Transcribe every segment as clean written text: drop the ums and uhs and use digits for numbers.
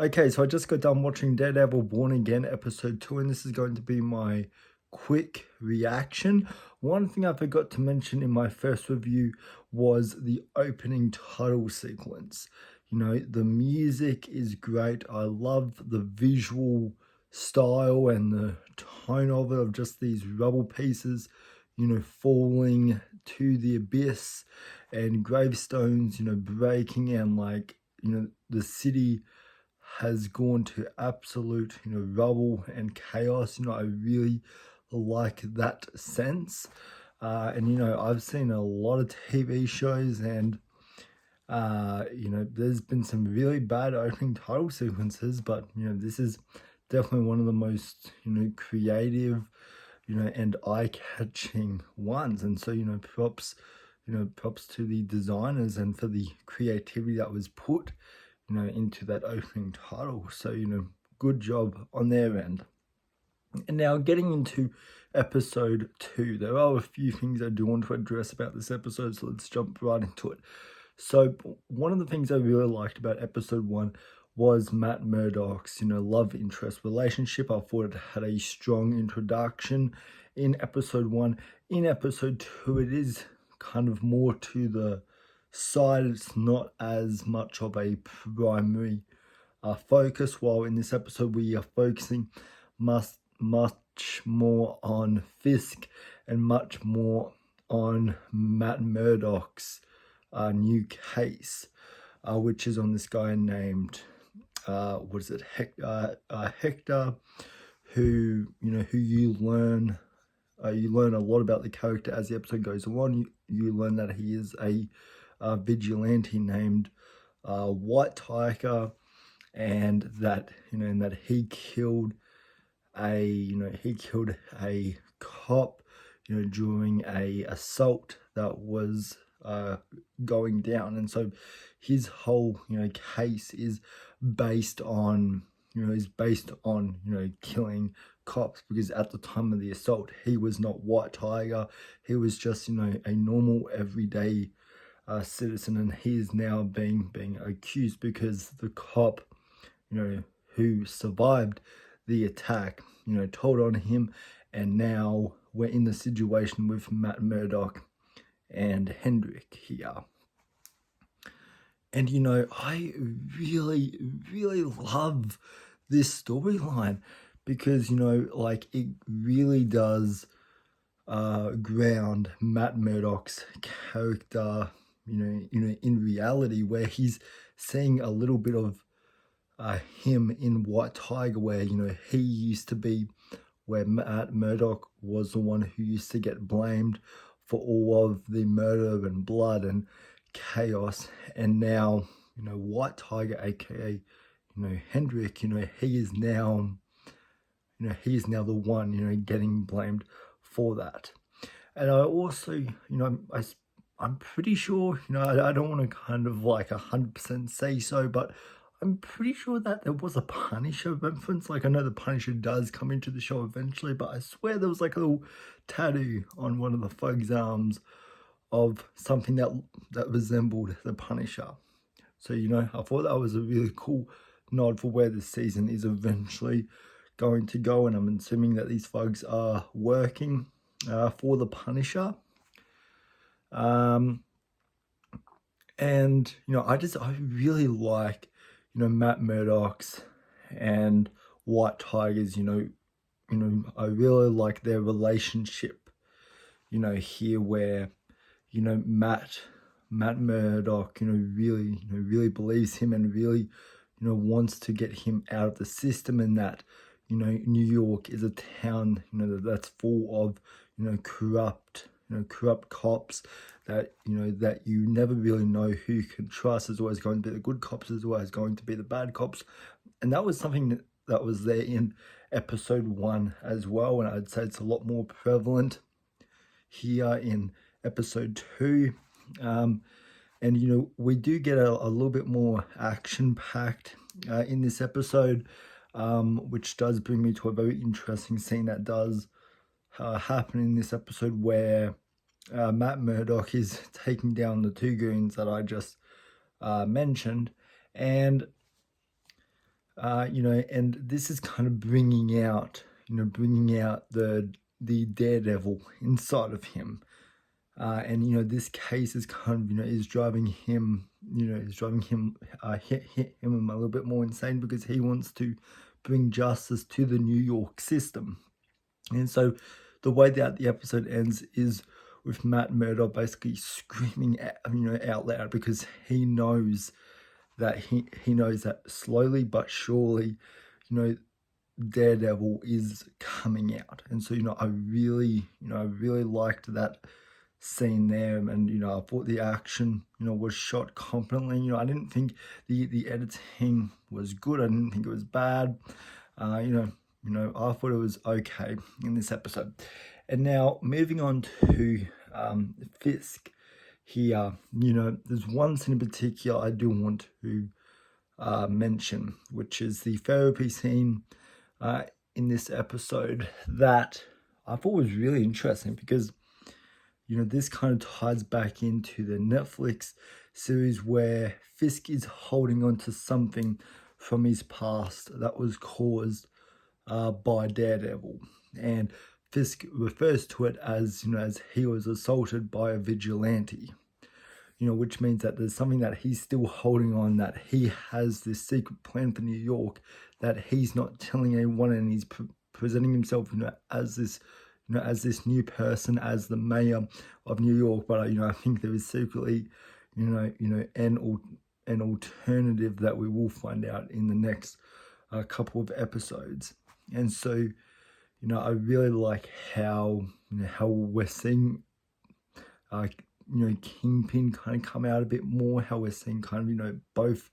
Okay, so I just got done watching Daredevil Born Again episode 2, and this is going to be my quick reaction. One thing I forgot to mention in my first review was the opening title sequence. You know, the music is great. I love the visual style and the tone of it, of just these rubble pieces, you know, falling to the abyss and gravestones, you know, breaking, and like, you know, the city has gone to absolute, you know, rubble and chaos. You know, I really like that sense. And, you know, I've seen a lot of TV shows, and, you know, there's been some really bad opening title sequences, but, you know, this is definitely one of the most, you know, creative, you know, and eye-catching ones. And so, you know, props to the designers and for the creativity that was put, you know, into that opening title. So, you know, good job on their end. And now getting into episode 2, there are a few things I do want to address about this episode, so let's jump right into it. So one of the things I really liked about episode 1 was Matt Murdock's, you know, love interest relationship. I thought it had a strong introduction in episode 1. In episode 2, it is kind of more to the side. It's not as much of a primary focus, while in this episode we are focusing much more on Fisk and much more on Matt Murdock's new case, which is on this guy named Hector, who, you know, who you learn a lot about the character as the episode goes on. You learn that he is a vigilante named White Tiger, and that, you know, and that he killed a cop, you know, during a assault that was going down. And so his whole, you know, case is based on, you know, killing cops, because at the time of the assault he was not White Tiger. He was just, you know, a normal everyday citizen, and he is now being accused because the cop, you know, who survived the attack, you know, told on him. And now we're in the situation with Matt Murdock and Hendrik here. And, you know, I really, really love this storyline, because, you know, like, it really does ground Matt Murdock's character, you know, in reality, where he's seeing a little bit of him in White Tiger, where, you know, he used to be, where Matt Murdock was the one who used to get blamed for all of the murder and blood and chaos. And now, you know, White Tiger, aka, you know, Hendrik, you know, he is now the one, you know, getting blamed for that. And I also, you know, I'm pretty sure, you know, I don't want to kind of like 100% say so, but I'm pretty sure that there was a Punisher reference. Like, I know the Punisher does come into the show eventually, but I swear there was like a little tattoo on one of the thugs' arms of something that resembled the Punisher. So, you know, I thought that was a really cool nod for where this season is eventually going to go, and I'm assuming that these thugs are working for the Punisher. And, you know, I really like, you know, Matt Murdock's and White Tiger's, you know, I really like their relationship, you know, here, where, you know, Matt Murdock, you know, really believes him, and really, you know, wants to get him out of the system, and that, you know, New York is a town, you know, that's full of, you know, corrupt cops, that, you know, that you never really know who you can trust. There's always going to be the good cops, there's always going to be the bad cops. And that was something that was there in episode 1 as well, and I'd say it's a lot more prevalent here in episode 2. And, you know, we do get a little bit more action-packed in this episode, which does bring me to a very interesting scene that does happen in this episode, where Matt Murdock is taking down the 2 goons that I just mentioned. And and this is kind of bringing out the Daredevil inside of him. And this case is kind of is driving him hit him a little bit more insane, because he wants to bring justice to the New York system. And so the way that the episode ends is with Matt Murdock basically screaming out loud, because he knows that slowly but surely Daredevil is coming out. And so I really liked that scene there, and I thought the action was shot competently. I didn't think the editing was good. I didn't think it was bad. I thought it was okay in this episode. And now moving on to Fisk here, there's one scene in particular I do want to mention, which is the therapy scene in this episode that I thought was really interesting, because this kind of ties back into the Netflix series where Fisk is holding on to something from his past that was caused by Daredevil, and Fisk refers to it as as he was assaulted by a vigilante, which means that there's something that he's still holding on, that he has this secret plan for New York that he's not telling anyone, and he's presenting himself as this as this new person, as the mayor of New York. But I think there is secretly an alternative that we will find out in the next couple of episodes. And so I really like how how we're seeing Kingpin kind of come out a bit more, how we're seeing kind of both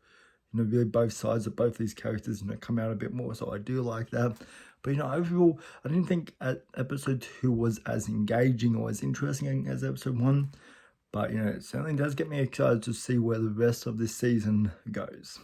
really both sides of both these characters come out a bit more. So I do like that. But overall, I didn't think episode 2 was as engaging or as interesting as episode 1. But it certainly does get me excited to see where the rest of this season goes.